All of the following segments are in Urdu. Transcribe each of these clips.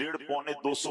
150-200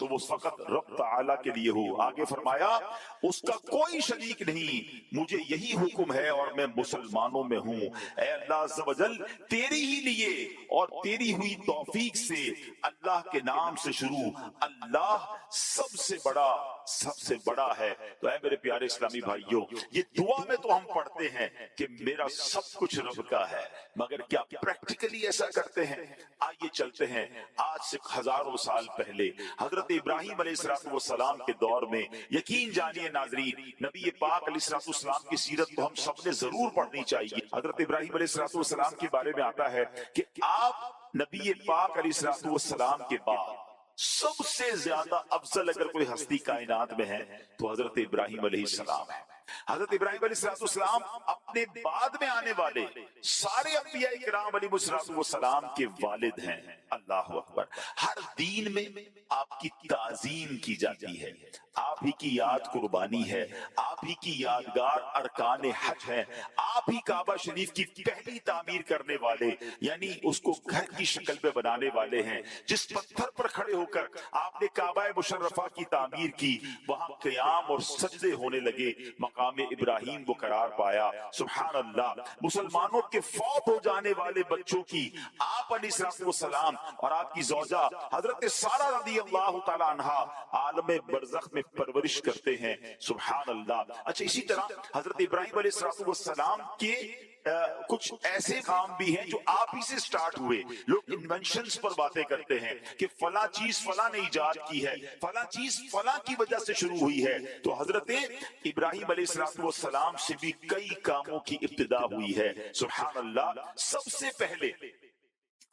تو وہ فقط رب تعالی کے لیے ہو۔ آگے فرمایا اس کا کوئی شریک نہیں، مجھے یہی حکم ہے اور میں مسلمانوں میں ہوں۔ اے اللہ عز و جل تیری ہی لیے اور تیری ہوئی توفیق سے اللہ کے نام سے شروع، اللہ سب سے بڑا ہے۔ تو اے میرے پیارے اسلامی بھائیوں، یہ دعا میں تو ہم پڑھتے ہیں کہ میرا سب کچھ رب کا ہے، مگر کیا پریکٹیکلی ایسا کرتے ہیں؟ آئیے چلتے ہیں آج سے ہزاروں سال پہلے حضرت ابراہیم علیہ السلام کے دور میں۔ یقین جانیے ناظرین، نبی پاک علیہ السلام کی سیرت تو ہم سب نے ضرور پڑھنی چاہیے۔ حضرت ابراہیم علیہ السلام کے بارے میں آتا ہے کہ آپ نبی پاک علیہ السلام کے بعد سب سے زیادہ افضل اگر کوئی ہستی کائنات میں ہے تو حضرت ابراہیم علیہ السلام ہے۔ حضرت ابراہیم علیہ السلام اپنے بعد میں آنے والے سارے انبیاء کرام علیہ السلام کے والد ہیں۔ اللہ اکبر۔ ہر دین میں آپ کی تعظیم کی جاتی ہے، آپ ہی کی یاد قربانی ہے، آپ ہی کی یادگار ارکان حج ہے، آپ ہی کعبہ شریف کی پہلی تعمیر کرنے والے، یعنی اس کو گھر کی شکل میں بنانے والے ہیں۔ جس پتھر پر کھڑے ہو کر آپ نے کعبہ مشرفہ کی تعمیر کی، وہاں قیام اور سجدے ہونے لگے، مقام ابراہیم کو قرار پایا۔ سبحان اللہ۔ مسلمانوں کے فوت ہو جانے والے بچوں کی آپ علیہ السلام اور آپ کی زوجہ حضرت سارہ رضی اللہ تعالی عنہا عالم برزخ میں پرورش کرتے ہیں۔ سبحان اللہ۔ اچھا، اسی طرح حضرت ابراہیم علیہ السلام کے کچھ ایسے کام بھی ہیں جو آپ ہی سے سٹارٹ ہوئے۔ لوگ انوینشنز پر باتیں کرتے ہیں کہ فلاں چیز فلاں نے ایجاد کی ہے، فلاں چیز فلاں کی وجہ سے شروع ہوئی ہے۔ تو حضرت ابراہیم علیہ السلام سے بھی کئی کاموں کی ابتدا ہوئی ہے۔ سبحان اللہ۔ سب سے پہلے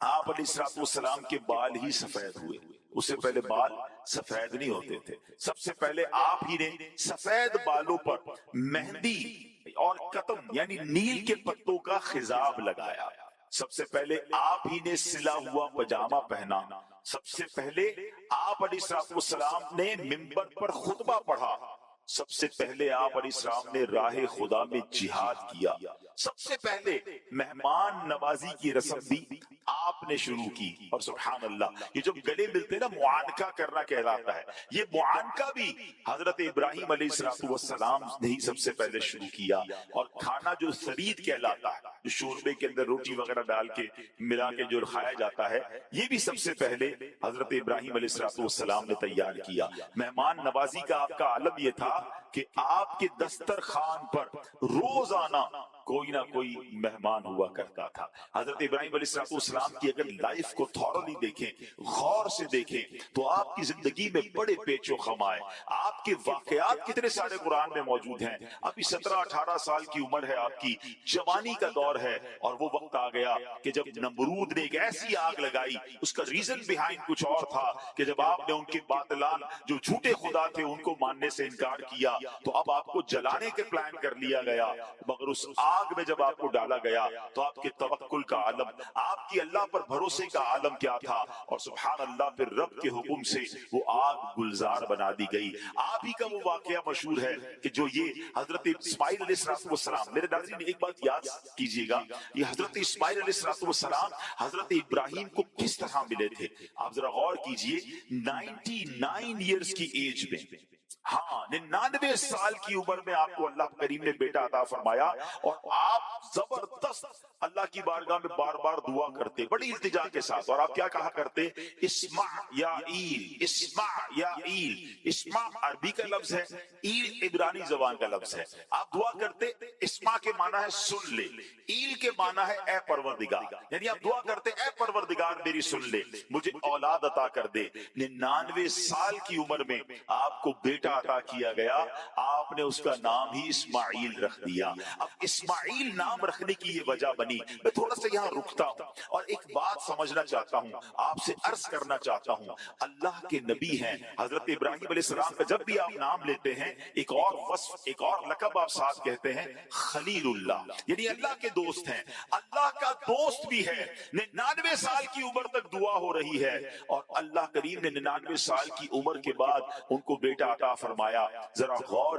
آپ علیہ السلام کے بال ہی سفید ہوئے، اس سے پہلے بال سفید نہیں ہوتے تھے۔ سب سے پہلے آپ ہی نے سفید بالوں پر مہندی اور قطن یعنی نیل کے پتوں کا خضاب لگایا۔ سب سے پہلے آپ ہی نے سلا ہوا پجامہ پہنا۔ سب سے پہلے آپ علیہ السلام نے منبر پر خطبہ پڑھا۔ سب سے پہلے آپ علیہ السلام نے راہ خدا میں جہاد کیا۔ سب سے پہلے مہمان نوازی کی رسم بھی آپ نے شروع کی۔ اور سبحان اللہ، یہ جو گلے ملتے ہیں نا، معانقہ کرنا کہلاتا ہے، یہ معانقہ بھی حضرت ابراہیم علیہ السلام نے ہی سب سے پہلے شروع کیا۔ اور کھانا جو سرید کہلاتا ہے، جو شوربے کے اندر روٹی وغیرہ ڈال کے ملا کے جو کھایا جاتا ہے، یہ بھی سب سے پہلے حضرت ابراہیم علیہ السلام نے تیار کیا۔ مہمان نوازی کا آپ کا عالم یہ تھا کہ آپ کے دسترخوان پر روزانہ کوئی نہ کوئی مہمان ہوا کرتا تھا۔ حضرت ابراہیم علیہ السلام کی اگر لائف کو تھورلی دیکھیں، غور سے دیکھیں، تو آپ کی زندگی میں بڑے پیچ و خم آئے۔ آپ کے واقعات کتنے سارے قرآن میں موجود ہیں۔ ابھی 17-18 سال کی عمر ہے آپ کی، جوانی کا دور ہے، اور وہ وقت آ گیا کہ جب نمرود نے ایک ایسی آگ لگائی، اس کا ریزن بیہائنڈ کچھ اور تھا کہ جب آپ نے ان کے باطلان جو جھوٹے خدا تھے ان کو ماننے سے انکار کیا، تو اب آپ کو جلانے کے پلان کر لیا گیا۔ مگر اس آگ میں جب آپ کو ڈالا گیا تو آپ کے توکل کا عالم، آپ کی اللہ پر بھروسے کا عالم کیا تھا، اور سبحان اللہ پھر رب کے حکم سے وہ آگ گلزار بنا دی گئی۔ آپ ہی کا وہ واقعہ مشہور ہے کہ جو یہ حضرت اسماعیل علیہ السلام، میرے ناظرین ایک بات یاد کیجئے گا، یہ حضرت اسماعیل علیہ السلام حضرت ابراہیم کو کس طرح ملے تھے؟ آپ ذرا غور کیجئے، 99 ایئرز کی ایج میں، ہاں 99 سال کی عمر میں آپ کو اللہ کریم نے بیٹا عطا فرمایا، اور آپ زبردست اللہ کی بارگاہ میں بار بار دعا کرتے بڑی التجا کے ساتھ، اور آپ کیا کہا کرتے؟ اسمع یا ایل، اسمع یا ایل۔ اسمع عربی کا لفظ ہے، ایل عبرانی زبان کا لفظ ہے۔ آپ دعا کرتے، اسمع کے معنی ہے سن لے، ایل کے معنی ہے اے پروردگار، یعنی آپ دعا کرتے اے پروردگار میری سن لے، مجھے اولاد عطا کر دے۔ 99 سال کی عمر میں آپ کو بیٹا عطا کیا گیا، آپ نے اس کا نام ہی اسماعیل رکھ دیا۔ اب اسماعیل نام رکھنے کی یہ وجہ بنی۔ میں تھوڑا سا یہاں رکتا ہوں اور ایک بات سمجھنا چاہتا ہوں، آپ سے عرض کرنا چاہتا ہوں۔ اللہ کے نبی ہیں حضرت ابراہیم علیہ السلام کا جب بھی آپ نام لیتے ہیں، ایک اور وصف، ایک اور لقب آپ ساتھ کہتے ہیں، خلیل اللہ، یعنی اللہ کے دوست ہیں۔ اللہ کا دوست بھی ہے۔ 99 سال کی عمر تک دعا ہو رہی ہے، اور اللہ کریم نے 99 سال کی عمر کے بعد ان کو بیٹا عطا فرمایا۔ ذرا غور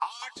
8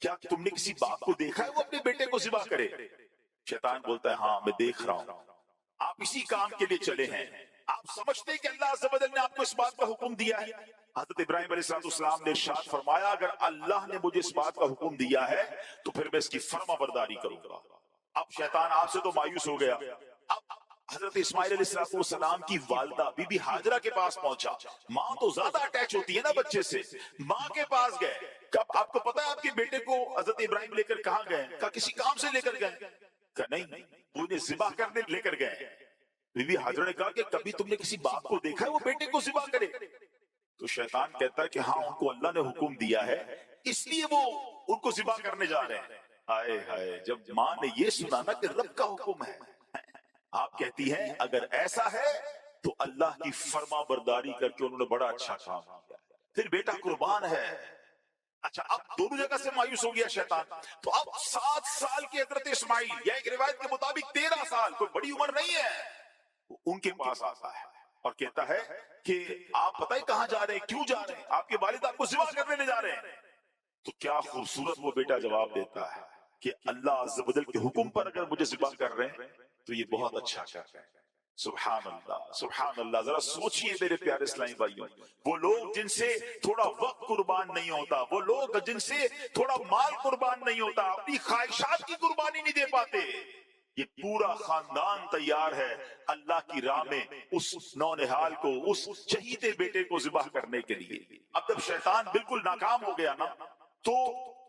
کیا تم نے کسی باپ کو دیکھا ہے وہ اپنے بیٹے کو ذبح کرے؟ شیطان بولتا ہے ہاں میں دیکھ رہا ہوں، آپ اسی کام کے لیے چلے ہیں، آپ سمجھتے ہیں کہ اللہ عز و جل نے آپ کو اس بات کا حکم دیا ہے؟ حضرت ابراہیم علیہ السلام نے ارشاد فرمایا اگر اللہ نے مجھے اس بات کا حکم دیا ہے تو پھر میں اس کی فرما برداری کروں گا۔ اب شیطان آپ سے تو مایوس ہو گیا، اب حضرت اسماعیل علیہ السلام کی والدہ بی بی ہاجرہ کے پاس پہنچا، ماں تو زیادہ اٹیچ ہوتی ہے نا بچے سے، ماں کے پاس گئے، کب آپ کو پتا ہے آپ کے بیٹے کو حضرت ابراہیم لے کر کہاں گئے؟ کہا کسی کام سے لے کر گئے؟ کہا نہیں، وہ انہیں ذبح کرنے لے کر گئے۔ بی بی ہاجرہ نے کہا کہ کبھی تم نے کسی باپ کو دیکھا ہے وہ بیٹے کو ذبح کرے؟ تو شیطان کہتا ہے کہ ہاں ان کو اللہ نے حکم دیا ہے اس لیے وہ ان کو ذبح کرنے جا رہے ہیں۔ ہائے ہائے، جب ماں نے یہ سنا نا کہ رب کا حکم ہے، آپ کہتی ہیں اگر ایسا ہے تو اللہ کی فرما برداری کر کے انہوں نے بڑا اچھا کام کیا، پھر بیٹا قربان ہے۔ اچھا اب دونوں جگہ سے مایوس ہو گیا شیطان، تو اب 7 سال کے حضرت اسماعیل یا ایک روایت کے مطابق 13 سال، کوئی بڑی عمر نہیں ہے، ان کے پاس آتا ہے اور کہتا ہے کہ آپ پتہ ہے کہاں جا رہے ہیں، کیوں جا رہے ہیں؟ آپ کے والد آپ کو ذبح کرنے لے جا رہے ہیں۔ تو کیا خوبصورت وہ بیٹا جواب دیتا ہے کہ اللہ عز و جل کے حکم پر اگر مجھے ذبح کر رہے ہیں تو یہ بہت اچھا کر رہے ہیں۔ سبحان اللہ سبحان اللہ، ذرا سوچئے میرے پیارے اسلامی بھائیوں، وہ لوگ جن سے تھوڑا وقت قربان نہیں ہوتا، وہ لوگ جن سے تھوڑا مال قربان نہیں ہوتا، اپنی خواہشات کی قربانی نہیں دے پاتے، یہ پورا خاندان تیار ہے اللہ کی راہ میں اس نونہال کو، اس شہید بیٹے کو ذبح کرنے کے لیے۔ اب جب شیطان بالکل ناکام ہو گیا نا تو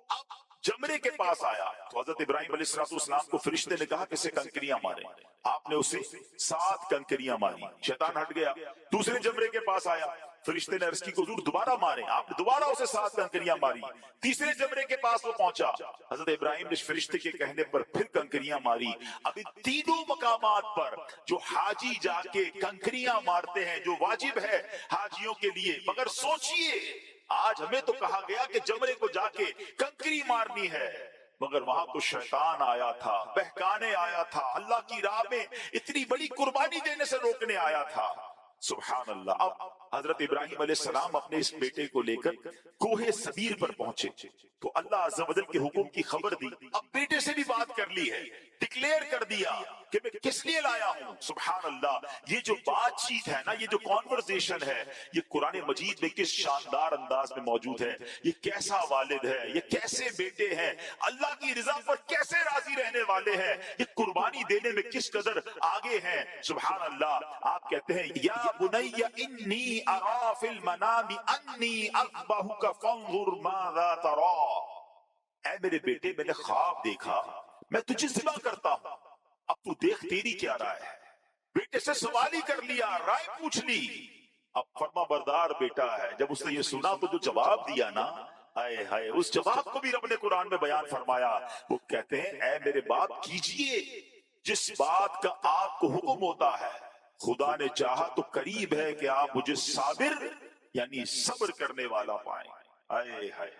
اب جمرے کے پاس آیا تو حضرت ابراہیم علیہ السلام کو فرشتے نے کہا کہ اسے کنکریاں مارے، آپ نے اسے 7 کنکریاں ماری، شیطان ہٹ گیا۔ دوسرے جمرے کے پاس آیا، فرشتے نے عرض کی کہ حضور دوبارہ مارے، آپ نے دوبارہ اسے 7 کنکریاں ماری۔ تیسرے جمرے کے پاس وہ پہنچا، حضرت ابراہیم نے فرشتے کے کہنے پر پھر کنکریاں ماری۔ اب ان تینوں مقامات پر جو حاجی جا کے کنکریاں مارتے ہیں جو واجب ہے حاجیوں کے لیے، مگر سوچئے آج ہمیں تو کہا گیا کہ جمرے کو جا کے کنکری مارنی ہے، مگر وہاں تو شیطان آیا تھا، بہکانے آیا تھا، اللہ کی راہ میں اتنی بڑی قربانی دینے سے روکنے آیا تھا۔ سبحان اللہ۔ اب حضرت ابراہیم علیہ السلام اپنے اس بیٹے کو لے کر کوہ صبیر پر پہنچے تو اللہ عز و جل کے حکم کی خبر دی، اب بیٹے سے بھی بات کر لی ہے، ڈکلیئر کر دیا کہ میں کس لیے لایا ہوں۔ سبحان اللہ، یہ جو بات چیت ہے نا، یہ جو کانورسیشن ہے، یہ قرآن مجید میں کس شاندار انداز میں موجود ہے، یہ کیسا والد ہے، یہ کیسے بیٹے ہیں، اللہ کی رضا پر کیسے راضی رہنے والے ہیں، یہ قربانی دینے میں کس قدر آگے ہیں۔ سبحان اللہ۔ آپ کہتے ہیں یا بنی انی ارا فی المنام انی اذبحک فانظر ماذا تری، اے میرے بیٹے میں نے خواب دیکھا میں تجھے ذبح کرتا ہوں، اب تو دیکھ تیری کیا رائے ہے۔ بیٹے سے سوال ہی کر لیا، رائے پوچھ لی، اب فرما بردار بیٹا ہے۔ جب اس نے یہ سنا تو جو جواب دیا نا، ہائے ہائے، اس جواب کو بھی رب نے قرآن میں بیان فرمایا۔ وہ کہتے ہیں اے میرے باپ کیجئے جس بات کا آپ کو حکم ہوتا ہے، خدا نے چاہا تو قریب ہے کہ آپ مجھے صابر یعنی صبر کرنے والا پائیں۔ ہائے ہائے،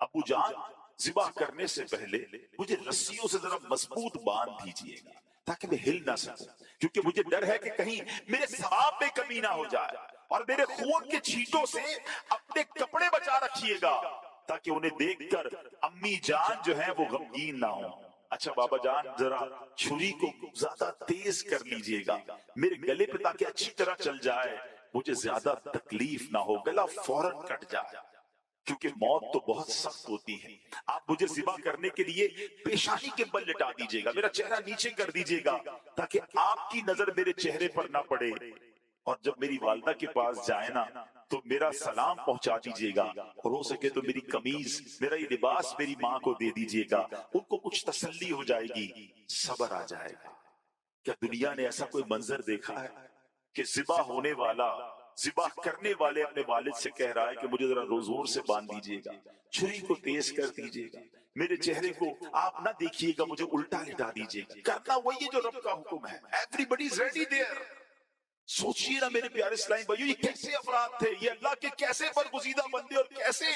ابو جان ذبح کرنے سے پہلے مجھے رسیوں سے ذرا مضبوط باندھ دیجئے گا تاکہ میں ہل نہ سکوں، کیونکہ مجھے ڈر ہے کہ کہیں میرے ثواب میں کمی نہ ہو جائے، اور میرے خون کے چھینٹوں سے اپنے کپڑے بچا رکھیے گا تاکہ انہیں دیکھ کر امی جان جو ہیں وہ غمگین نہ ہوں۔ اچھا بابا جان ذرا چھری کو زیادہ تیز کر لیجئے گا میرے گلے پہ تاکہ اچھی طرح چل جائے، مجھے زیادہ تکلیف نہ ہو، گلا فوراً کٹ جائے، کیونکہ موت تو بہت سخت ہوتی ہے۔ آپ مجھے ذبح کرنے کے لیے پیشانی کے بل لٹا دیجئے گا، میرا چہرہ نیچے کر دیجئے گا تاکہ آپ کی نظر میرے چہرے پر نہ پڑے، اور جب میری والدہ کے پاس جائے نا تو میرا سلام پہنچا دیجئے گا، اور ہو سکے تو میری قمیض، میرا یہ لباس میری ماں کو دے دیجئے گا، ان کو کچھ تسلی ہو جائے گی، صبر آ جائے گا۔ کیا دنیا نے ایسا کوئی منظر دیکھا ہے کہ ذبح ہونے والا، ذبح کرنے والے اپنے والد سے کہہ رہا ہے کہ مجھے ذرا زور سے باندھ دیجئے گا، چھری کو تیز کر دیجئے گا، میرے چہرے کو آپ نہ دیکھیے گا، مجھے الٹا لٹا دیجئے گا۔ کرنا وہی ہے جو رب کا حکم ہے۔ Everybody is ready there۔ سوچئے نا میرے پیارے اسلامی بھائیو، یہ کیسے افراد تھے، یہ اللہ کے کیسے برگزیدہ بندے اور کیسے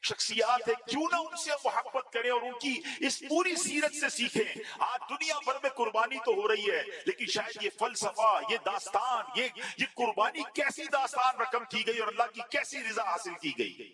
شخصیات ہیں، کیوں نہ ان سے محبت کریں اور ان کی اس پوری سیرت سے سیکھیں۔ آج دنیا بھر میں قربانی تو ہو رہی ہے، لیکن شاید یہ فلسفہ، یہ داستان، یہ قربانی کیسی داستان رقم کی گئی اور اللہ کی کیسی رضا حاصل کی گئی۔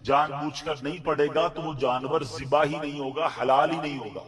جان بوجھ کر نہیں پڑے گا تو وہ جانور ذبح ہی نہیں ہوگا، حلال ہی نہیں ہوگا.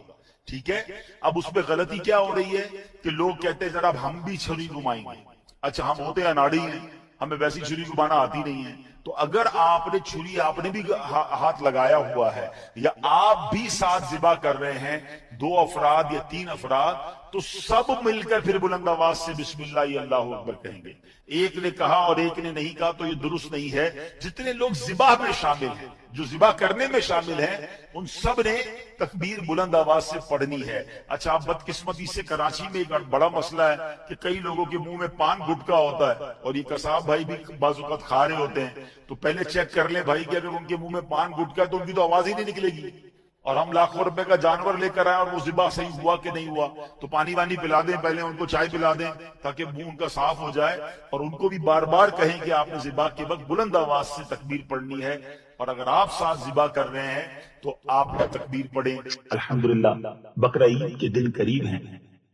ٹھیک ہے. اب اس پہ غلطی کیا ہو رہی ہے کہ لوگ کہتے ہیں ذرا ہم بھی چھری گھمائیں گے. اچھا ہم ہوتے اناڑی ہیں، ہمیں ویسی چھری گھمانا آتی نہیں ہے. تو اگر آپ نے چھری آپ نے بھی ہاتھ لگایا ہوا ہے یا آپ بھی ساتھ ذبح کر رہے ہیں 2 افراد یا 3 افراد، تو سب مل کر پھر بلند آواز سے بسم اللہ اللہ اکبر کہیں گے. ایک نے کہا اور ایک نے نہیں کہا تو یہ درست نہیں ہے. جتنے لوگ ذبح میں شامل ہیں، جو ذبح کرنے میں شامل ہیں، ان سب نے تکبیر بلند آواز سے پڑھنی ہے. اچھا اب بدقسمتی سے کراچی میں ایک بڑا مسئلہ ہے کہ کئی لوگوں کے منہ میں پان گٹکا ہوتا ہے، اور یہ قصاب بھائی بھی بعض اوقات کھا رہے ہوتے ہیں. تو پہلے چیک کر لیں بھائی کہ اگر ان کے منہ میں پان گٹکا ہے تو ان کی تو آواز ہی نہیں نکلے گی. اور ہم لاکھوں روپے کا جانور لے کر آئے اور وہ ذبح صحیح ہوا کہ نہیں ہوا، تو پانی وانی پلا دیں، پہلے ان کو چائے پلا دیں تاکہ منہ ان کا صاف ہو جائے. اور ان کو بھی بار بار کہیں کہ آپ نے ذبح کے وقت بلند آواز سے تکبیر پڑھنی ہے، اور اگر آپ ساتھ ذبح کر رہے ہیں تو آپ نے تکبیر پڑھیں. الحمدللہ بقرہ عید کے دن قریب ہیں.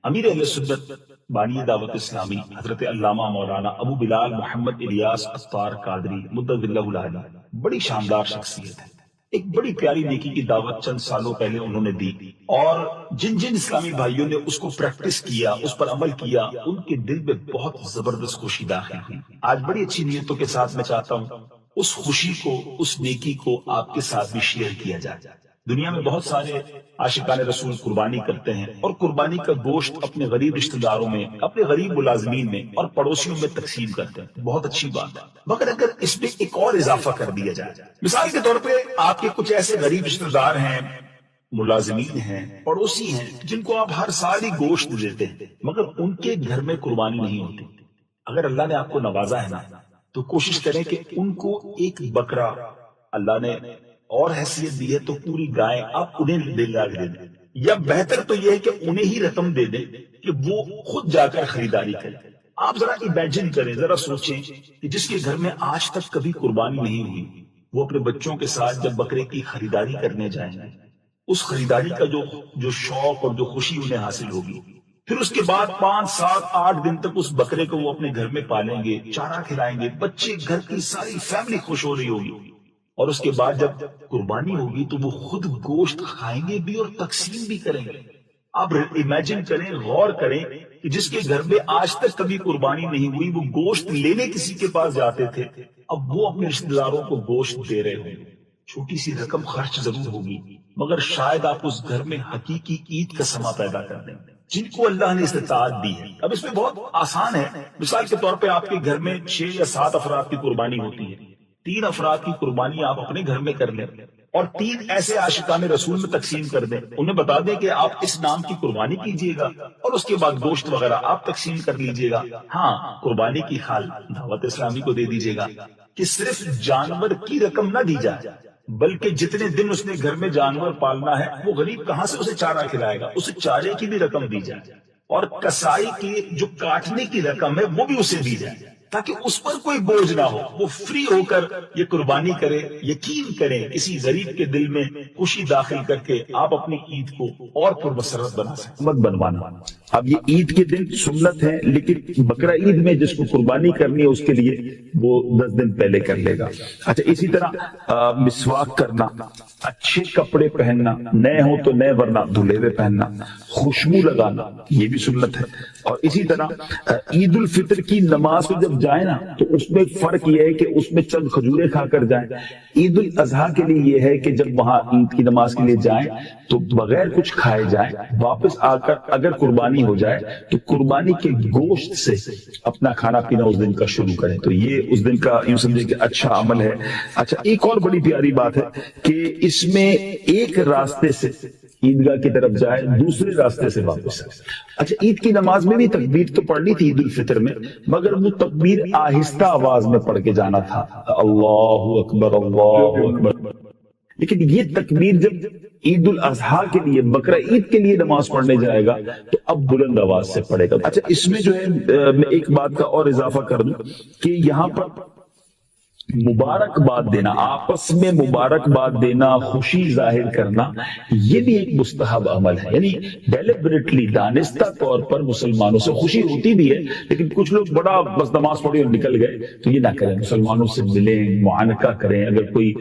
امیر اہل سنت بانی دعوت اسلامی حضرت علامہ مولانا ابو بلال محمد الیاس عطار قادری مدد اللہ العالی بڑی شاندار شخصیت ہے. ایک بڑی پیاری نیکی کی دعوت چند سالوں پہلے انہوں نے دی، اور جن جن اسلامی بھائیوں نے اس کو پریکٹس کیا، اس پر عمل کیا، ان کے دل میں بہت زبردست خوشی داخل ہوئی. آج بڑی اچھی نیتوں کے ساتھ میں چاہتا ہوں اس خوشی کو، اس نیکی کو آپ کے ساتھ بھی شیئر کیا جائے. دنیا میں بہت سارے عاشقان رسول قربانی کرتے ہیں، اور قربانی کا گوشت اپنے غریب رشتہ داروں میں، اپنے غریب ملازمین میں اور پڑوسیوں میں تقسیم کرتے ہیں. بہت اچھی بات ہے، مگر اگر اس میں ایک اور اضافہ کر دیا جائے، مثال کے طور پہ آپ کے کچھ ایسے غریب رشتہ دار ہیں، ملازمین ہیں، پڑوسی ہیں، جن کو آپ ہر سال ہی گوشت دیتے ہیں، مگر ان کے گھر میں قربانی نہیں ہوتی. اگر اللہ نے آپ کو نوازا ہے نا، تو کوشش کریں کہ ان کو ایک بکرا، اللہ نے اور حیثیت دی ہے تو پوری گائے آپ انہیں دے دیں، یا بہتر تو یہ ہے کہ انہیں ہی رقم دے دیں کہ وہ خود جا کر خریداری کریں. آپ ذرا امیجن کریں، ذرا سوچیں کہ جس کے گھر میں آج تک کبھی قربانی نہیں ہوئی، وہ اپنے بچوں کے ساتھ جب بکرے کی خریداری کرنے جائیں گے، اس خریداری کا جو شوق اور جو خوشی انہیں حاصل ہوگی، پھر اس کے بعد 5 7 8 دن تک اس بکرے کو وہ اپنے گھر میں پالیں گے، چارہ کھلائیں گے، بچے، گھر کی ساری فیملی خوش ہو رہی ہوگی. اور اس کے بعد جب قربانی ہوگی تو وہ خود گوشت کھائیں گے بھی اور تقسیم بھی کریں گے. آپ امیجن کریں، غور کریں کہ جس کے گھر میں آج تک کبھی قربانی نہیں ہوئی، وہ گوشت لینے کسی کے پاس جاتے تھے، اب وہ اپنے رشتہ داروں کو گوشت دے رہے ہوں گے. چھوٹی سی رقم خرچ ضرور ہوگی، مگر شاید آپ اس گھر میں حقیقی عید کا سما پیدا کر دیں جن کو اللہ نے استطاعت دی ہے. اب اس میں بہت آسان ہے. مثال کے طور پہ آپ کے گھر میں 6 یا 7 افراد کی قربانی ہوتی ہے، 3 افراد کی قربانی آپ اپنے گھر میں کر لیں اور 3 ایسے عاشقان رسول میں تقسیم کر دیں. انہیں بتا دیں کہ آپ اس نام کی قربانی کیجئے گا اور اس کے بعد گوشت وغیرہ آپ تقسیم کر لیجئے گا. ہاں، قربانی کی خال دعوت اسلامی کو دے دیجئے گا کہ صرف جانور کی رقم نہ دی جائے، بلکہ جتنے دن اس نے گھر میں جانور پالنا ہے، وہ غریب کہاں سے اسے چارہ کھلائے گا، اسے چارے کی بھی رقم دی جائے، اور کسائی کی جو کاٹنے کی رقم ہے وہ بھی اسے دی جائے، تاکہ اس پر کوئی بوجھ نہ ہو، وہ فری ہو کر یہ قربانی کرے. یقین کریں کسی غریب کے دل میں خوشی داخل کر کے آپ اپنی عید کو اور پرمسرت بنا سکتے. مت بنوانا. اب یہ عید کے دن سنت ہے، لیکن بقرہ عید میں جس کو قربانی کرنی ہے اس کے لیے وہ 10 دن پہلے کر لے گا. اچھا، اسی طرح مسواک کرنا، اچھے کپڑے پہننا، نئے ہو تو نئے ورنہ دھلے ہوئے پہننا، خوشبو لگانا، یہ بھی سنت ہے. اور اسی طرح عید الفطر کی نماز پہ جب جائیں نا تو اس میں فرق یہ ہے کہ اس میں چند کھجوریں کھا کر جائیں. عید الاضحیٰ کے لیے یہ ہے کہ جب وہاں عید کی نماز کے لیے جائیں تو بغیر کچھ کھائے جائیں، واپس آ کر اگر قربانی ہو جائے تو قربانی کے گوشت سے اپنا کھانا پینا اس دن کا شروع کریں. تو یہ اس دن کا یوں سمجھے کہ اچھا عمل ہے. اچھا، ایک اور بڑی پیاری بات ہے کہ اس میں ایک راستے سے عیدگاہ کی طرف جائے، دوسرے راستے سے واپس آئے. اچھا، عید کی نماز میں بھی تکبیر تو پڑھنی تھی عید الفطر میں، مگر وہ تکبیر آہستہ آواز میں پڑھ کے جانا تھا، اللہ اکبر اللہ اکبر. لیکن یہ تکبیر جب عید الاضحیٰ کے لیے، بقرہ عید کے لیے نماز پڑھنے جائے گا تو اب بلند آواز سے پڑھے گا. اچھا، اس میں جو ہے میں ایک بات کا اور اضافہ کر دوں کہ یہاں پر مبارکباد دینا، آپس میں مبارکباد دینا، خوشی ظاہر کرنا، یہ بھی ایک مستحب عمل ہے. یعنی ڈیلیبریٹلی، دانستہ طور پر مسلمانوں سے خوشی ہوتی بھی ہے، لیکن کچھ لوگ بڑا بس نماز پڑھی اور نکل گئے، تو یہ نہ کریں. مسلمانوں سے ملیں، معانقہ کریں. اگر کوئی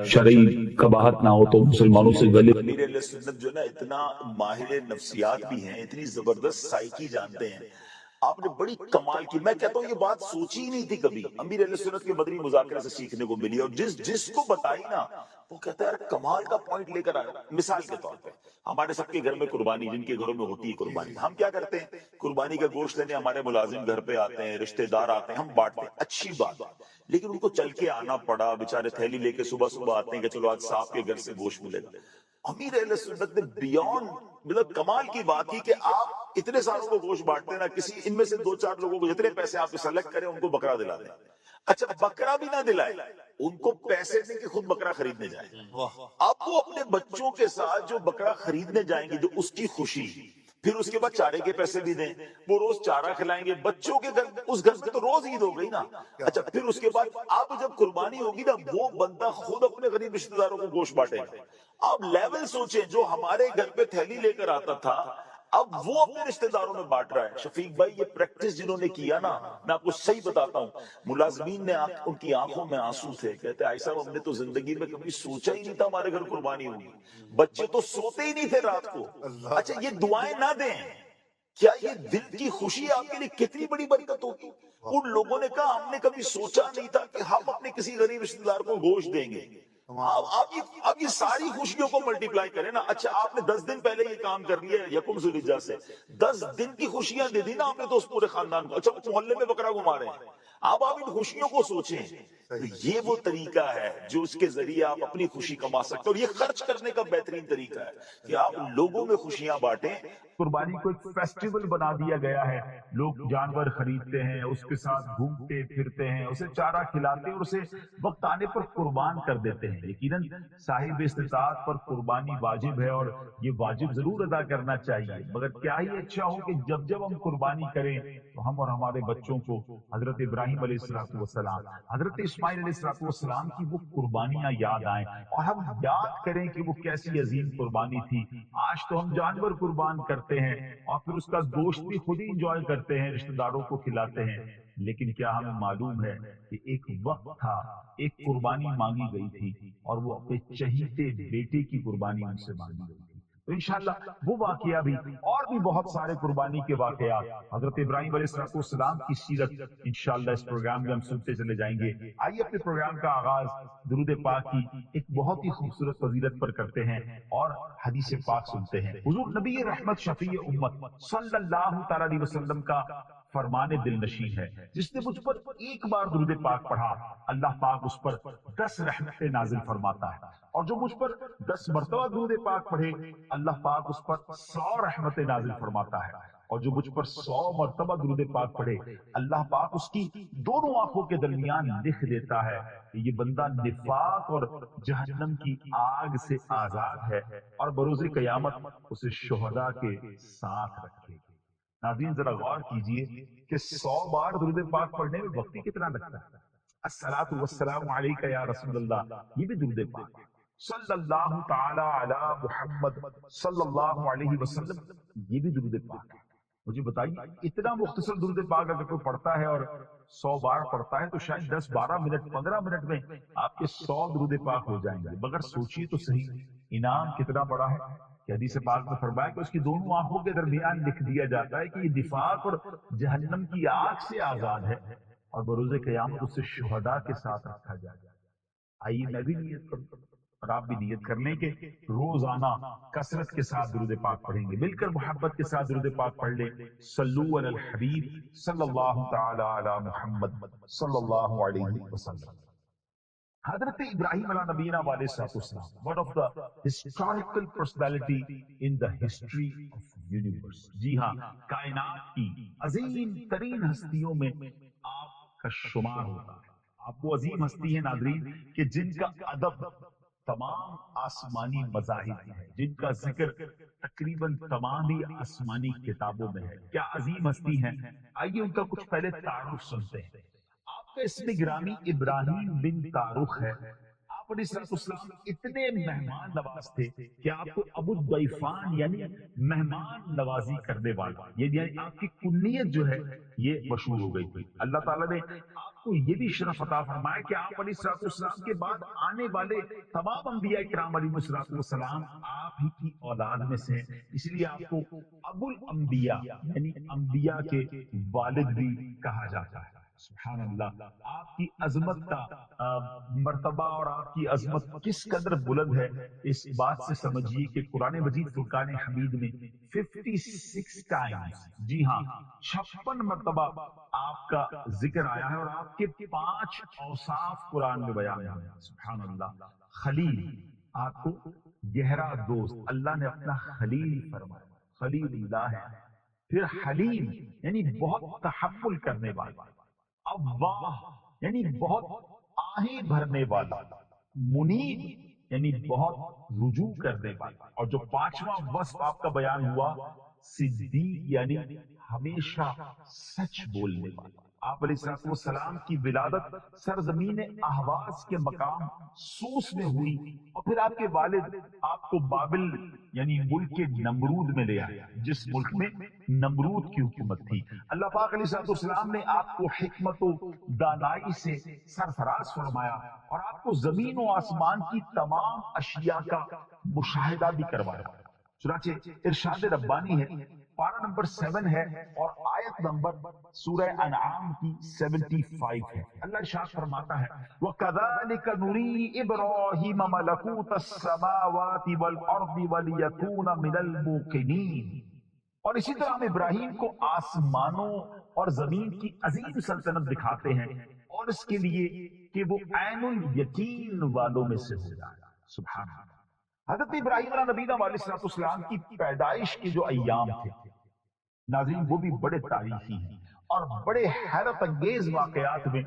شرعی قباحت نہ ہو تو مسلمانوں سے گلے. امیر اہل سنت جو نا اتنا ماہر نفسیات بھی ہیں، اتنی زبردست سائیکی جانتے ہیں. آپ نے بڑی کمال کی، میں کہتا ہوں یہ بات سوچی ہی نہیں تھی کبھی. امیر اہل سنت کے مدنی مذاکرے سے سیکھنے کو ملی، اور جس کو بتائی نا وہ کہتا ہے یار کمال کا پوائنٹ لے کر آئے. مثال کے طور پہ ہمارے سب کے گھر میں قربانی، جن کے گھروں میں ہوتی ہے قربانی، ہم کیا کرتے ہیں؟ قربانی کا گوشت لینے ہمارے ملازم گھر پہ آتے ہیں، رشتہ دار آتے ہیں، ہم بانٹتے ہیں، اچھی بات. لیکن ان کو چل کے آنا پڑا، بےچارے تھیلی لے کے صبح صبح آتے ہیں کہ چلو آج صاحب کے گھر سے گوشت ملے گا. امیر اہل سنت نے بیانڈ، مطلب کمال کی بات کی کہ آپ اتنے ساروں کو گوشت بانٹتے ہیں نا، کسی ان میں سے دو چار لوگوں کو جتنے پیسے آپ سلیکٹ کریں ان کو بکرا دلا دیں. اچھا بکرا بھی نہ دلائے، ان کو پیسے دیں کہ خود بکرا خریدنے جائیں. اب وہ اپنے بچوں کے ساتھ جو بکرا خریدنے جائیں گے، جو اس کی خوشی، پھر اس کے بعد چارے کے پیسے بھی دیں، وہ روز چارہ کھلائیں گے بچوں کے گھر، اس گھر سے تو روز عید ہو گئی نا. اچھا پھر اس کے بعد اب جب قربانی ہوگی نا، وہ بندہ خود اپنے غریب رشتہ داروں کو گوشت بانٹے گا. آپ لیول سوچیں، جو ہمارے گھر پہ تھیلی لے کر آتا تھا اب وہ اپنے رشتہ داروں میں بانٹ رہا ہے. شفیق بھائی یہ پریکٹس جنہوں نے کیا نا، میں آپ کو صحیح بتاتا ہوں، ملازمین نے ان کی آنکھوں میں آنسو تھے. کہتے ہیں صاحب ہم نے تو زندگی میں کبھی سوچا ہی نہیں تھا ہمارے گھر قربانی ہوگی، بچے تو سوتے ہی نہیں تھے رات کو. اچھا یہ دعائیں نہ دیں، کیا یہ دل کی خوشی آپ کے لیے کتنی بڑی برکت ہوگی. ان لوگوں نے کہا ہم نے کبھی سوچا نہیں تھا کہ ہم اپنے کسی غریب رشتہ دار کو گوشت دیں گے. آپ یہ ساری خوشیوں کو ملٹیپلائی کریں نا. اچھا آپ نے 10 دن پہلے یہ کام کر لیا یکم ذوالحجہ سے، 10 دن کی خوشیاں دے دی نا آپ نے تو اس پورے خاندان کو. اچھا محلے میں بکرا گھما رہے ہیں، آپ ان خوشیوں کو سوچیں. تو یہ وہ طریقہ ہے جو اس کے ذریعے آپ اپنی خوشی کما سکتے ہیں، اور یہ خرچ کرنے کا بہترین طریقہ ہے کہ آپ لوگوں میں خوشیاں بانٹیں. قربانی کو ایک فیسٹیول بنا دیا گیا ہے. لوگ جانور خریدتے ہیں، اس کے ساتھ گھومتے پھرتے ہیں، اسے چارہ کھلاتے ہیں اور اسے وقت آنے پر قربان کر دیتے ہیں. یقیناً صاحب استطاعت پر قربانی واجب ہے، اور یہ واجب ضرور ادا کرنا چاہیے. مگر کیا ہی اچھا ہو کہ جب ہم قربانی کریں تو ہم اور ہمارے بچوں کو حضرت ابراہیم علیہ الصلوۃ والسلام، حضرت اسماعیل علیہ الصلوۃ والسلام کی وہ قربانیاں یاد آئیں، اور ہم یاد کریں کہ وہ کیسی عظیم قربانی تھی. آج تو ہم جانور قربان کرتے ہیں اور پھر اس کا گوشت بھی خود ہی انجوائے کرتے ہیں، رشتہ داروں کو کھلاتے ہیں. لیکن کیا ہمیں معلوم ہے کہ ایک وقت تھا، ایک قربانی مانگی گئی تھی، اور وہ اپنے چہیتے بیٹے کی قربانی ان سے مانگی گئی تھی. تو انشاءاللہ وہ واقعہ بھی، اور بھی بہت سارے قربانی کے واقعات، حضرت ابراہیم علیہ السلام کی سیرت انشاءاللہ اس پروگرام میں ہم سنتے چلے جائیں گے. آئیے اپنے پروگرام کا آغاز درود پاک کی ایک بہت ہی خوبصورت فضیلت پر کرتے ہیں اور حدیث پاک سنتے ہیں. حضور نبی رحمت شفیع امت صلی اللہ تعالی علیہ وسلم کا فرمان دل نشین ہے، جس نے مجھ پر ایک بار درود پاک پڑھا اللہ پاک اس پر 10 رحمتیں نازل فرماتا ہے، اور جو مجھ پر 10 مرتبہ درود پاک پڑھے اللہ پاک اس پر 100 رحمتیں نازل فرماتا ہے، اور جو مجھ پر 100 مرتبہ درود پاک پڑھے اللہ پاک اس کی دونوں آنکھوں کے درمیان لکھ دیتا ہے کہ یہ بندہ نفاق اور جہنم کی آگ سے آزاد ہے، اور بروز قیامت اسے شہداء کے ساتھ رکھے گا. ناظرین ذرا غور کیجئے کہ 100 بار درود پاک پڑھنے میں وقت ہی کتنا لگتا ہے. الصلاۃ والسلام علیک یا رسول اللہ، یہ بھی درود پاک ہے. صلی اللہ تعالی علی محمد صلی اللہ علیہ وسلم، یہ بھی درود پاک ہے. مجھے بتائیے اتنا مختصر درود پاک اگر کوئی پڑھتا ہے اور 100 بار پڑھتا ہے تو شاید 10 12 منٹ 15 منٹ میں آپ کے 100 درود پاک ہو جائیں گے. مگر سوچئے تو صحیح انعام کتنا بڑا ہے کہ حدیث پاک میں فرمایا کہ اس کی دونوں آنکھوں کے درمیان لکھ دیا جاتا ہے کہ یہ نفاق اور جہنم کی آگ سے آزاد ہے، اور بروز قیامت اسے شہداء کے ساتھ رکھا جائے. آئیے میں بھی نیت کروں اور آپ بھی نیت کر لیں کہ روزانہ کثرت کے ساتھ درود پاک پڑھیں گے. مل کر محبت کے ساتھ درود پاک پڑھ لیں. صلو علی الحبیب صلی اللہ تعالی علی محمد صلی اللہ علیہ وسلم. حضرت ابراہیم علیہ نبینا علیہ السلام، one of the historical personality in the history of universe. جی ہاں، کائنات کی عظیم ترین ہستیوں میں آپ کا شمار ہوتا ہے. آپ وہ عظیم ہستی ہیں ناظرین کہ جن کا ادب تمام آسمانی مذاہب میں ہے، جن کا ذکر تقریباً تمام ہی آسمانی کتابوں میں ہے. کیا عظیم ہستی ہیں. آئیے ان کا کچھ پہلے تعارف سنتے ہیں. کا اسم گرامی ابراہیم بن تارخ ہے. آپ علیہ الصلوۃ والسلام اتنے مہمان نواز تھے کہ آپ کو ابو الضیفان یعنی مہمان نوازی کرنے والا، یعنی آپ کی کنیت جو ہے یہ مشہور ہو گئی تھی. اللہ تعالیٰ نے آپ کو یہ بھی شرف عطا فرمایا کہ آپ علیہ الصلوۃ والسلام کے بعد آنے والے تمام انبیاء کرام علیہ الصلوۃ والسلام آپ ہی کی اولاد میں سے ہیں. اس لیے آپ کو ابو الانبیاء یعنی انبیاء کے والد بھی کہا جاتا ہے. سبحان اللہ، آپ کی عظمت کا مرتبہ اور آپ کی عظمت کس قدر بلند ہے اس بات سے سمجھیے کہ قرآن مجید فرقان حمید میں 56 ٹائمز، جی ہاں 56 مرتبہ آپ کا ذکر آیا ہے، اور آپ کے 5 اوصاف قرآن میں بیان ہوئے ہیں. سبحان اللہ. خلیل، آپ کو گہرا دوست اللہ نے اپنا خلیل فرمایا، خلیل اللہ ہے. پھر حلیم یعنی بہت تحمل کرنے والا. اواہ یعنی بہت آہیں بھرنے والا. منیب یعنی بہت رجوع کرنے والا. اور جو 5واں وصف آپ کا بیان ہوا صدیق یعنی ہمیشہ سچ بولنے والا. آپ علیہ الصلوۃ والسلام کی ولادت سرزمین اہواز کے مقام سوس میں ہوئی، اور پھر آپ کے والد آپ کو بابل یعنی ملک کے نمرود میں لے آیا، جس ملک میں نمرود کی حکومت تھی. اللہ پاک علیہ الصلوۃ والسلام نے آپ کو حکمت و دانائی سے سرفراز فرمایا، اور آپ کو زمین و آسمان کی تمام اشیاء کا مشاہدہ بھی کروایا. چنانچہ ارشاد ربانی ہے، پارہ نمبر 7 ہے اور آیت نمبر سورہ انعام کی 75 ہے. اللہ ارشاد فرماتا ہے وَكَذَلِكَ نُرِي إِبْرَاهِيمَ مَلَكُوتَ السَّمَاوَاتِ وَالْأَرْضِ وَلِيَكُونَ مِنَ الْمُوقِنِينَ، اور اسی طرح ہم ابراہیم کو آسمانوں اور زمین کی عظیم سلطنت دکھاتے ہیں، اور اس کے لیے کہ وہ عین الیقین والوں میں سے ہو جائے. سبحان اللہ. حضرت ابراہیم علیہ نبینا علیہ الصلوۃ والسلام کی پیدائش کے جو ایام تھے ناظرین، وہ بھی بڑے تاریخی ہیں اور بڑے حیرت انگیز واقعات میں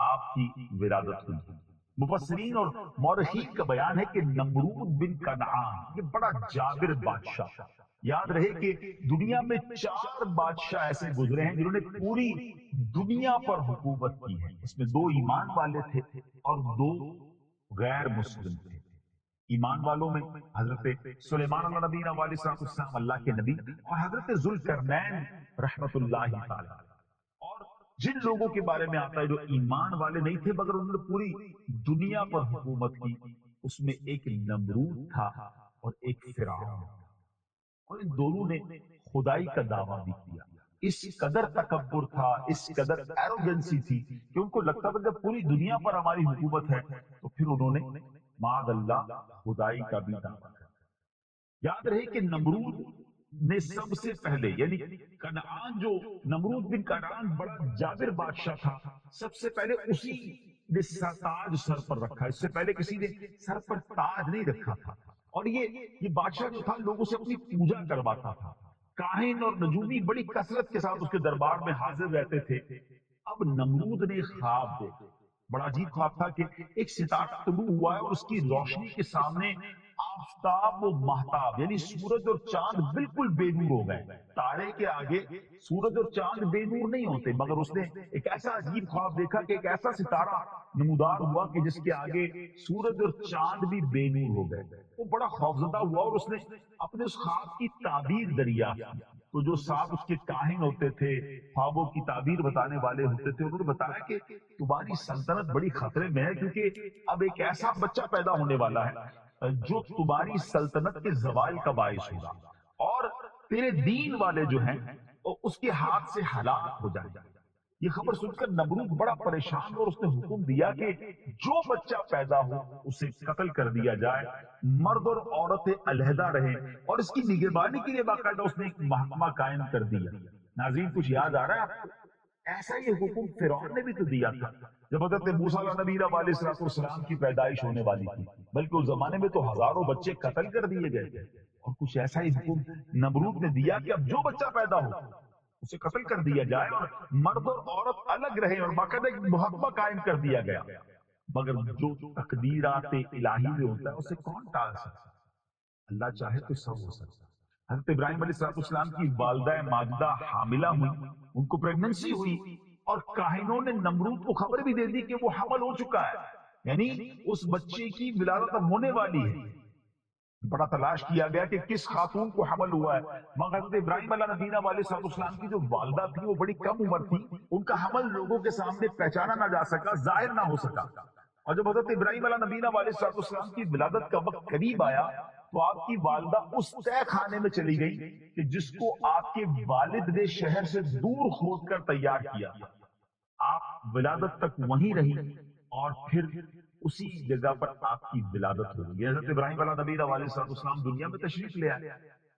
آپ کی ولادت ہوئی. مفسرین اور مورخین کا بیان ہے کہ نمرود بن کنعان یہ بڑا جابر بادشاہ تھا. یاد رہے کہ دنیا میں 4 بادشاہ ایسے گزرے ہیں جنہوں نے پوری دنیا پر حکومت کی ہے. اس میں 2 ایمان والے تھے اور 2 غیر مسلم تھے. ایمان والوں میں حضرت سلیمان علیہ نبی علیہ السلام اللہ کے نبی، اور حضرت ذوالقرنین رحمت اللہ تعالی. اور جن لوگوں کے بارے میں آتا ہے جو ایمان والے نہیں تھے مگر انہوں نے پوری دنیا پر حکومت کی، اس میں ایک نمرود تھا اور ایک فرعون تھا. اور ان دونوں نے خدائی کا دعویٰ بھی کیا. اس قدر تکبر تھا، اس قدر ایروگنسی تھی کہ ان کو لگتا تھا جب پوری دنیا پر ہماری حکومت ہے تو پھر انہوں نے معاذ اللہ خدائی کا بھی دعویٰ کیا. یاد رہے کہ نمرود نے سب سے پہلے یعنی کنعان، جو نمرود بن کنعان بڑا جابر بادشاہ تھا، سب سے پہلے اسی نے تاج سر پر رکھا. اس سے پہلے کسی نے سر پر تاج نہیں رکھا تھا. اور یہ بادشاہ جو تھا لوگوں سے اپنی پوجا کرواتا تھا. کاہن اور نجومی بڑی کثرت کے ساتھ اس کے دربار میں حاضر رہتے تھے. اب نمرود نے خواب دیکھا. بڑا عجیب خواب تھا کہ ایک ستارہ طلوع ہوا ہے اور اس کی روشنی کے سامنے آفتاب و مہتاب یعنی سورج اور چاند بالکل بے نور ہو گئے. تارے کے آگے سورج اور چاند بے نور نہیں ہوتے، مگر اس نے ایک ایسا عجیب خواب دیکھا کہ ایک ایسا ستارہ نمودار ہوا کہ جس کے آگے سورج اور چاند بھی بے نور ہو گئے. وہ بڑا خوفزدہ ہوا اور اس نے اپنے اس خواب کی تعبیر دریافت کی. تو جو ساتھ اس کے کاہن ہوتے تھے، خوابوں کی تعبیر بتانے والے ہوتے تھے، انہوں نے بتایا کہ تمہاری سلطنت بڑی خطرے میں ہے، کیونکہ اب ایک ایسا بچہ پیدا ہونے والا ہے جو تمہاری سلطنت کے زوال کا باعث ہوگا، اور تیرے دین والے جو ہیں اس کے ہاتھ سے ہلاک ہو جائیں گے. یہ خبر سن کر نمرود بڑا پریشان ہوا اور اس نے حکم دیا کہ جو بچہ پیدا ہو اسے قتل کر دیا جائے، مرد اور عورتیں علیحدہ رہیں، اور اس کی نگہبانی کے لیے باقاعدہ اس نے ایک محکمہ قائم کر دیا. ناظرین کچھ یاد آ رہا ہے آپ کو؟ ایسا یہ حکم فرعون نے بھی تو دیا تھا جب حضرت موسیٰ علیہ نبی علیہ السلام کی پیدائش ہونے والی تھی، بلکہ اس زمانے میں تو ہزاروں بچے قتل کر دیے گئے تھے. اور کچھ ایسا ہی حکم نمرود نے دیا کہ اب جو بچہ پیدا ہو اسے قتل کر دیا جائے اور مرد اور عورت الگ رہیں، اور باقاعدہ ایک محکمہ قائم کر دیا گیا. مگر جو تقدیرات الہی میں ہوتا ہے اسے کون ٹال سکتا؟ اللہ چاہے تو سب ہو سکتا. حضرت ابراہیم علیہ السلام کی والدہ ماجدہ حاملہ ہوئی، ان کو پریگننسی ہوئی، اور کاہنوں نے نمرود کو خبر بھی دے دی کہ وہ حمل ہو چکا ہے، یعنی اس بچے کی ولادت اب ہونے والی ہے۔ بڑا تلاش کیا گیا کہ کس خاتون کو حمل ہوا ہے، مگر حضرت ابراہیم علیہ نبینا علیہ السلام کی جو والدہ تھی وہ بڑی کم عمر تھی، ان کا حمل لوگوں کے سامنے پہچانا نہ جا سکا، ظاہر نہ ہو سکا۔ اور جب حضرت ابراہیم علیہ نبینا علیہ السلام کی ولادت کا وقت قریب آیا تو آپ کی والدہ اس طے خانے میں چلی گئی کہ جس کو آپ کے والد نے شہر سے دور کھود کر تیار کیا تھا۔ آپ ولادت تک وہیں رہی اور پھر اسی جگہ پر آپ کی ولادت ہو گئی۔ حضرت ابراہیم علیہ نبی علیہ السلام دنیا میں تشریف لے آئے۔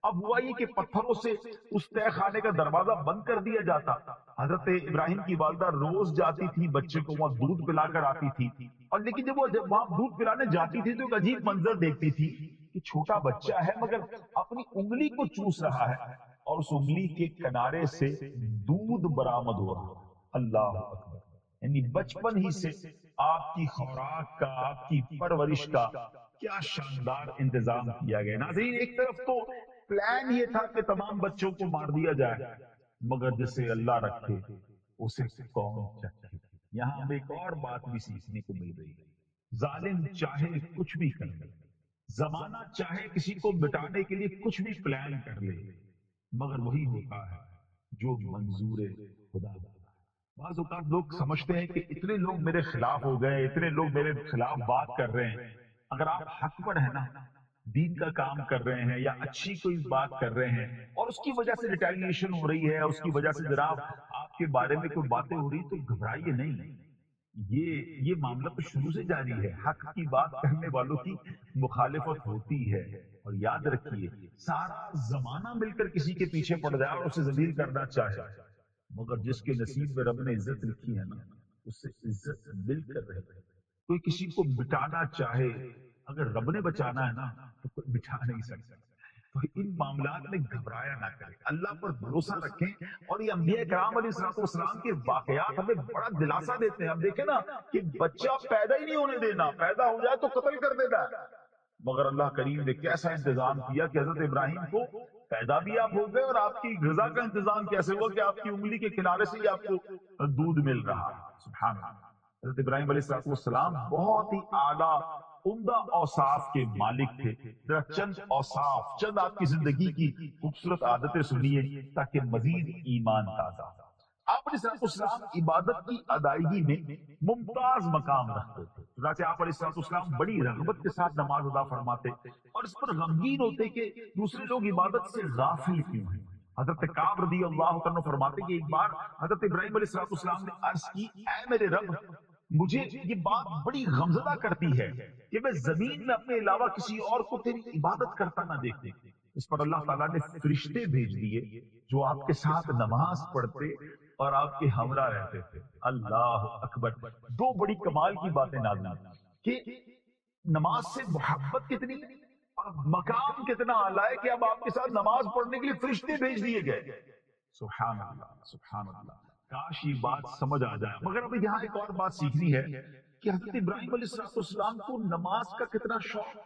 اب ہوا یہ کہ پتھروں سے اس تہ خانے کا دروازہ بند کر دیا جاتا۔ حضرت ابراہیم کی والدہ روز جاتی تھی، بچے کو وہاں دودھ پلا کر آتی تھی، اور لیکن جب وہ وہاں دودھ پلانے جاتی تھی تو ایک عجیب منظر دیکھتی تھی کہ چھوٹا بچہ ہے مگر اپنی انگلی کو چوس رہا ہے اور اس انگلی کے کنارے سے دودھ برآمد ہو رہا ہے۔ اللہ اکبر! یعنی بچپن ہی سے آپ کی خوراک کا، آپ کی پرورش کا کیا شاندار انتظام کیا گیا۔ ناظرین، ایک طرف تو پلان یہ تھا کہ تمام بچوں کو مار دیا جائے، مگر جسے اللہ رکھے اسے کون چکھے۔ یہاں ہمیں ایک اور بات بھی سیکھنے کو مل رہی ہے، ظالم چاہے کچھ بھی کر لے، زمانہ چاہے کسی کو مٹانے کے لیے کچھ بھی پلان کر لے، مگر وہی ہوتا ہے جو منظور خدا ہوتا ہے۔ بعض اوقات لوگ سمجھتے ہیں کہ اتنے لوگ میرے خلاف ہو گئے، اتنے لوگ میرے خلاف بات کر رہے ہیں، اگر آپ حق پر ہیں نا، دین کا کام کر رہے ہیں یا اچھی کوئی بات کر رہے ہیں اور اس کی وجہ سے ریٹیلیشن ہو رہی ہے، اس کی وجہ سے جناب آپ کے بارے میں کوئی باتیں ہو رہی، تو گھبرائیے نہیں۔ یہ معاملہ تو شروع سے جاری ہے، حق کی بات کرنے والوں کی مخالفت ہوتی ہے، اور یاد رکھیے سارا زمانہ مل کر کسی کے پیچھے پڑ جائے اور اسے ذلیل کرنا چاہے، مگر جس کے نصیب میں رب نے عزت لکھی ہے نا، اس سے عزت مل کر رہے۔ کوئی کسی کو مٹانا چاہے، اگر رب نے بچانا ہے نا تو کوئی مٹا نہیں سکتا۔ تو ان معاملات میں گھبرایا نہ کریں، اللہ پر بھروسہ رکھیں، اور یہ انبیاء کرام علیہ السلام کے واقعات ہمیں بڑا دلاسا دیتے ہیں۔ ہم دیکھیں نا کہ بچہ پیدا ہی نہیں ہونے دینا، پیدا ہو جائے تو قتل کر دینا ہے، مگر اللہ کریم نے کیسا انتظام کیا کہ حضرت ابراہیم کو پیدا بھی آپ ہو گئے، اور آپ کی غذا کا انتظام کیسے ہوا کہ آپ کی انگلی کے کنارے سے ہی آپ کو دودھ مل رہا ہے۔ سبحان اللہ! حضرت ابراہیم علیہ السلام بہت ہی اعلیٰ عمدہ اوصاف کے مالک تھے۔ ذرا چند اوصاف، چند آپ کی زندگی کی خوبصورت عادتیں سنیے تاکہ مزید ایمان تازہ ہو۔ آپ علیہ السلام عبادت کی ادائیگی میں ممتاز مقام رکھتے تھے، چنانچہ آپ علیہ السلام بڑی رغبت کے ساتھ نماز ادا فرماتے اور اس پر غمگین ہوتے کہ دوسرے لوگ عبادت سے غافل کیوں ہیں۔ حضرت کعب رضی اللہ عنہ فرماتے کہ ایک بار حضرت ابراہیم علیہ السلام نے عرض کی، اے میرے رب، مجھے یہ بات بڑی غمزدہ کرتی ہے کہ میں زمین میں اپنے علاوہ کسی اور کو تیری عبادت کرتا نہ دیکھوں۔ اس پر اللہ تعالیٰ نے فرشتے بھیج دیے جو آپ کے ساتھ نماز پڑھتے اور آپ کے ہمراہ رہتے تھے۔ اللہ اکبر! دو بڑی کمال کی باتیں نازل کہ نماز سے محبت کتنی اور مقام کتنا اعلیٰ ہے کہ اب آپ کے ساتھ نماز پڑھنے کے لیے فرشتے بھیج دیے گئے۔ سبحان اللہ! سبحان اللہ! کاش یہ بات سمجھ آ جائے۔ مگر اب یہاں ایک اور بات سیکھنی ہے کہ حضرت ابراہیم علیہ السلام کو نماز کا کتنا شوق،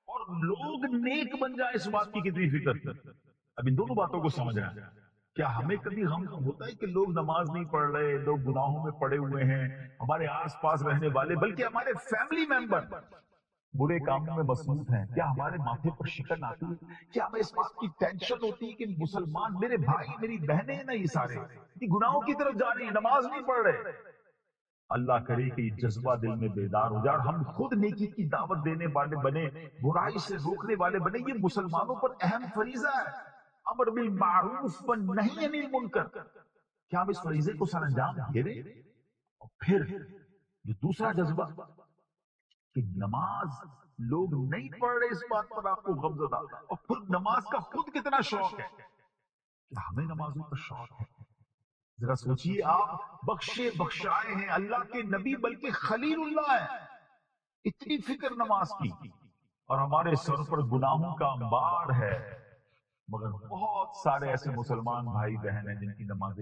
اور لوگ نیک بن جائیں اس بات کی کتنی فکر تھی۔ اب ان دونوں باتوں کو سمجھنا ہے۔ کیا ہمیں کبھی غم ہوتا ہے کہ لوگ نماز نہیں پڑھ رہے، لوگ گناہوں میں پڑے ہوئے ہیں، ہمارے آس پاس رہنے والے بلکہ ہمارے فیملی ممبر برے کاموں میں مصروف ہیں؟ کیا ہمارے ماتھے پر شکن آتی ہے؟ کیا ہمیں اس بات کی ٹینشن ہوتی ہے کہ مسلمان میرے بھائی میری بہنیں نا، یہ سارے یہ گناہوں کی طرف جا رہے ہیں، نماز نہیں پڑھ رہے؟ اللہ کرے کہ یہ جذبہ دل میں بیدار ہو جائے اور ہم خود نیکی کی دعوت دینے والے بنے، برائی سے روکنے والے بنے۔ یہ مسلمانوں پر اہم فریضہ ہے، امر بالمعروف والنہی عن المنکر۔ کیا ہم اس فریضے کو سر انجام دے رہے ہیں؟ اور پھر جو دوسرا جذبہ کہ نماز لوگ نہیں پڑھ رہے، اس بات پر آپ کو غمزدہ، اور خود نماز کا خود کتنا شوق ہے۔ کیا ہمیں نمازوں کا شوق ہے؟ ذرا سوچئے، آپ بخشے بخشائے ہیں، اللہ کے نبی بلکہ خلیل اللہ ہیں، اتنی فکر نماز کی، اور ہمارے سر پر گناہوں کا انبار ہے، مگر بہت سارے ایسے مسلمان بھائی بہن ہیں جن کی نمازیں